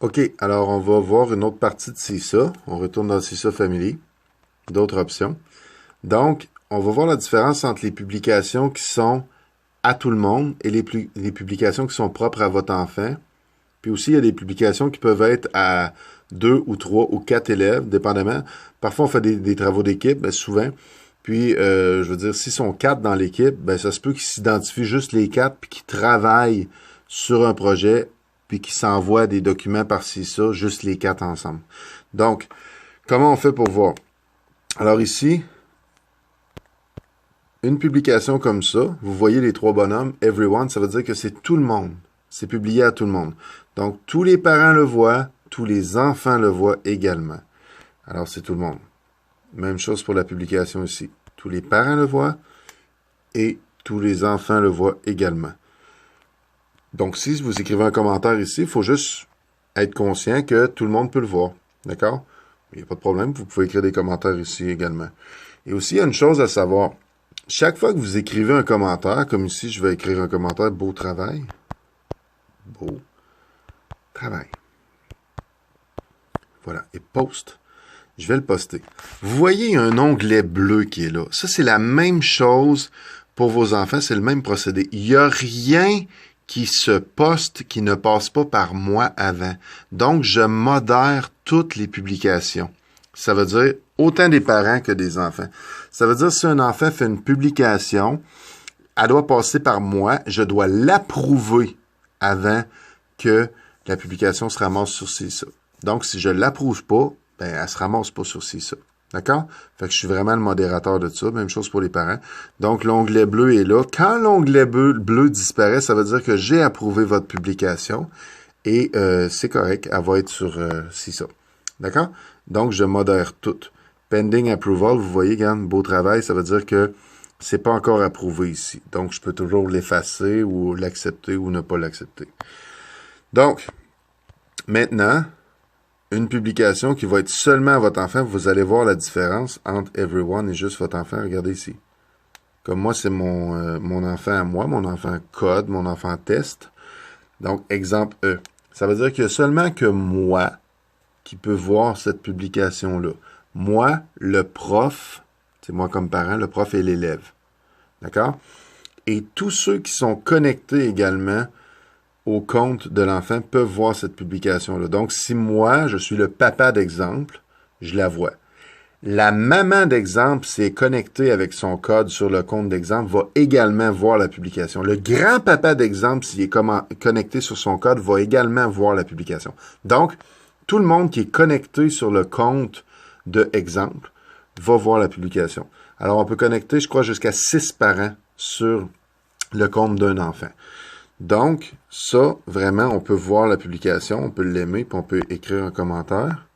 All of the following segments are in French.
OK, alors on va voir une autre partie de CISA. On retourne dans CISA Family, d'autres options. Donc, on va voir la différence entre les publications qui sont à tout le monde et les publications qui sont propres à votre enfant. Puis aussi, il y a des publications qui peuvent être à 2 ou 3 ou 4 élèves, dépendamment. Parfois, on fait des travaux d'équipe, ben souvent. Puis, je veux dire, s'ils sont 4 dans l'équipe, ben ça se peut qu'ils s'identifient juste les 4 puis qu'ils travaillent sur un projet puis qu'ils s'envoient des documents par-ci, ça, juste les 4 ensemble. Donc, comment on fait pour voir? Alors ici, une publication comme ça, vous voyez les 3 bonhommes, everyone, ça veut dire que c'est tout le monde. C'est publié à tout le monde. Donc, tous les parents le voient, tous les enfants le voient également. Alors, c'est tout le monde. Même chose pour la publication ici. Tous les parents le voient et tous les enfants le voient également. Donc, si vous écrivez un commentaire ici, il faut juste être conscient que tout le monde peut le voir. D'accord? Il n'y a pas de problème, vous pouvez écrire des commentaires ici également. Et aussi, il y a une chose à savoir. Chaque fois que vous écrivez un commentaire, comme ici, je vais écrire un commentaire « Beau travail ». Beau travail. Voilà. Et post. Je vais le poster. Vous voyez un onglet bleu qui est là. Ça, c'est la même chose pour vos enfants. C'est le même procédé. Il n'y a rien qui se poste qui ne passe pas par moi avant. Donc, je modère toutes les publications. Ça veut dire autant des parents que des enfants. Ça veut dire si un enfant fait une publication, elle doit passer par moi. Je dois l'approuver avant que la publication se ramasse sur CISA. Donc, si je ne l'approuve pas, ben, elle se ramasse pas sur CISA. D'accord? Fait que je suis vraiment le modérateur de ça. Même chose pour les parents. Donc, l'onglet bleu est là. Quand l'onglet bleu disparaît, ça veut dire que j'ai approuvé votre publication et c'est correct. Elle va être sur CISA. D'accord? Donc, je modère tout. Pending approval, vous voyez, regarde, beau travail, ça veut dire que c'est pas encore approuvé ici. Donc, je peux toujours l'effacer ou l'accepter ou ne pas l'accepter. Donc, maintenant, une publication qui va être seulement à votre enfant, vous allez voir la différence entre everyone et juste votre enfant. Regardez ici. Comme moi, c'est mon enfant à moi, mon enfant code, mon enfant test. Donc, exemple E. Ça veut dire qu'il y a seulement que moi qui peut voir cette publication-là. Moi, le prof, c'est moi comme parent, le prof et l'élève. D'accord? Et tous ceux qui sont connectés également au compte de l'enfant peuvent voir cette publication-là. Donc, si moi, je suis le papa d'exemple, je la vois. La maman d'exemple, si elle est connectée avec son code sur le compte d'exemple, va également voir la publication. Le grand-papa d'exemple, s'il est connecté sur son code, va également voir la publication. Donc, tout le monde qui est connecté sur le compte de exemple va voir la publication. Alors, on peut connecter, je crois, jusqu'à 6 parents sur le compte d'un enfant. Donc, ça, vraiment, on peut voir la publication, on peut l'aimer, puis on peut écrire un commentaire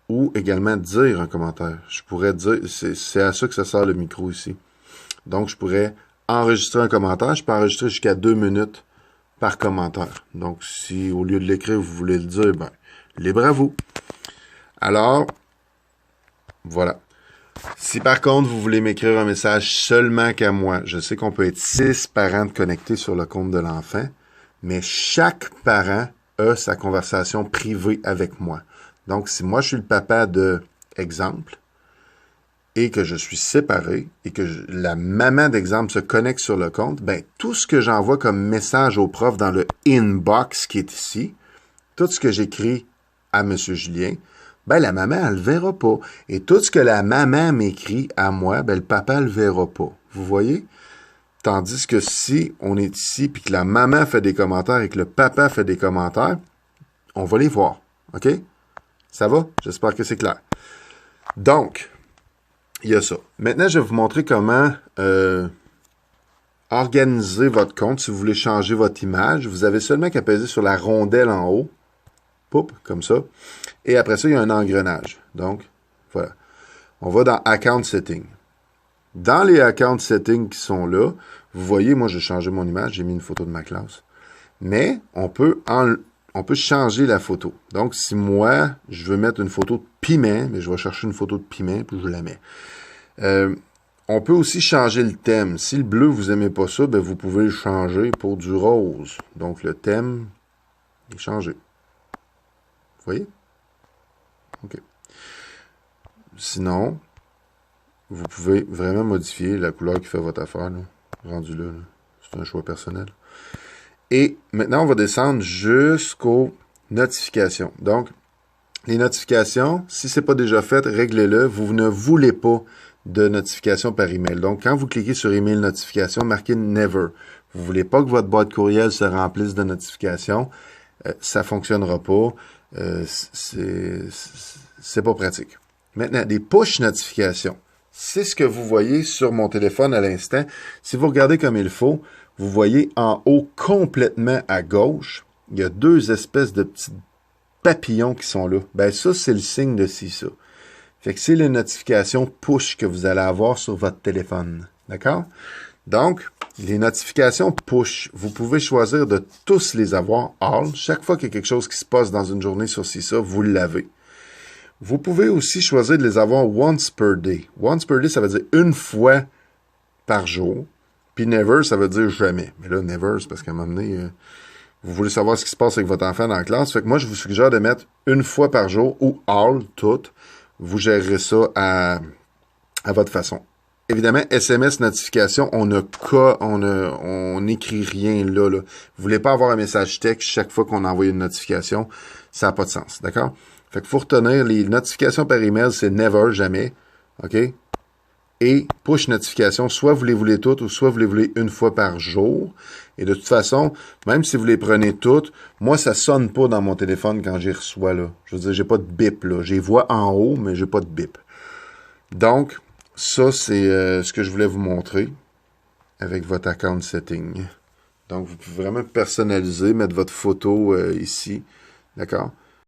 ou également dire un commentaire. Je pourrais dire, c'est à ça que ça sert le micro ici. Donc, je pourrais enregistrer un commentaire. Je peux enregistrer jusqu'à 2 minutes par commentaire. Donc, si au lieu de l'écrire, vous voulez le dire, ben, libre à vous. Alors, voilà. Si par contre, vous voulez m'écrire un message seulement qu'à moi, je sais qu'on peut être 6 parents connectés sur le compte de l'enfant, mais chaque parent a sa conversation privée avec moi. Donc, si moi, je suis le papa de exemple et que je suis séparé et que la maman d'exemple se connecte sur le compte, ben, tout ce que j'envoie comme message au prof dans le inbox qui est ici, tout ce que j'écris à M. Julien, ben, la maman, elle le verra pas. Et tout ce que la maman m'écrit à moi, ben, le papa le verra pas. Vous voyez? Tandis que si on est ici puis que la maman fait des commentaires et que le papa fait des commentaires, on va les voir. OK? Ça va? J'espère que c'est clair. Donc, il y a ça. Maintenant, je vais vous montrer comment organiser votre compte. Si vous voulez changer votre image, vous avez seulement qu'à peser sur la rondelle en haut. Poup, comme ça. Et après ça, il y a un engrenage. Donc, voilà. On va dans Account Settings. Dans les Account Settings qui sont là, vous voyez, moi, j'ai changé mon image, j'ai mis une photo de ma classe. Mais on peut changer la photo. Donc, si moi, je veux mettre une photo de piment, mais je vais chercher une photo de piment, puis je la mets. On peut aussi changer le thème. Si le bleu, vous aimez pas ça, ben, vous pouvez le changer pour du rose. Donc, le thème est changé. voyez? OK. Sinon, vous pouvez vraiment modifier la couleur qui fait votre affaire, là. Rendu là. C'est un choix personnel. Et maintenant, on va descendre jusqu'aux notifications. Donc, les notifications, si ce n'est pas déjà fait, réglez-le. Vous ne voulez pas de notifications par email. Donc, quand vous cliquez sur email notification, marquez Never. Vous ne voulez pas que votre boîte courriel se remplisse de notifications. Ça ne fonctionnera pas. C'est pas pratique. Maintenant, des push notifications. C'est ce que vous voyez sur mon téléphone à l'instant. Si vous regardez comme il faut, vous voyez en haut complètement à gauche, il y a deux espèces de petits papillons qui sont là. Ben ça, c'est le signe de ci, ça. Fait que c'est les notifications push que vous allez avoir sur votre téléphone. D'accord? Donc, les notifications push, vous pouvez choisir de tous les avoir all. Chaque fois qu'il y a quelque chose qui se passe dans une journée sur ci, ça, vous l'avez. Vous pouvez aussi choisir de les avoir once per day. Once per day, ça veut dire une fois par jour. Puis never, ça veut dire jamais. Mais là, never, c'est parce qu'à un moment donné, vous voulez savoir ce qui se passe avec votre enfant dans la classe. Fait que moi, je vous suggère de mettre une fois par jour ou all, toutes. Vous gérerez ça à votre façon. Évidemment, SMS notification, on n'écrit rien là. Vous voulez pas avoir un message texte chaque fois qu'on envoie une notification. Ça n'a pas de sens, d'accord? Fait qu'il faut retenir, les notifications par email, c'est never, jamais, OK? Et push notification, soit vous les voulez toutes ou soit vous les voulez une fois par jour. Et de toute façon, même si vous les prenez toutes, moi, ça sonne pas dans mon téléphone quand j'y reçois, là. Je veux dire, j'ai pas de bip, là. J'ai voix en haut, mais j'ai pas de bip. Donc, ça, c'est ce que je voulais vous montrer avec votre account setting. Donc, vous pouvez vraiment personnaliser, mettre votre photo ici, d'accord?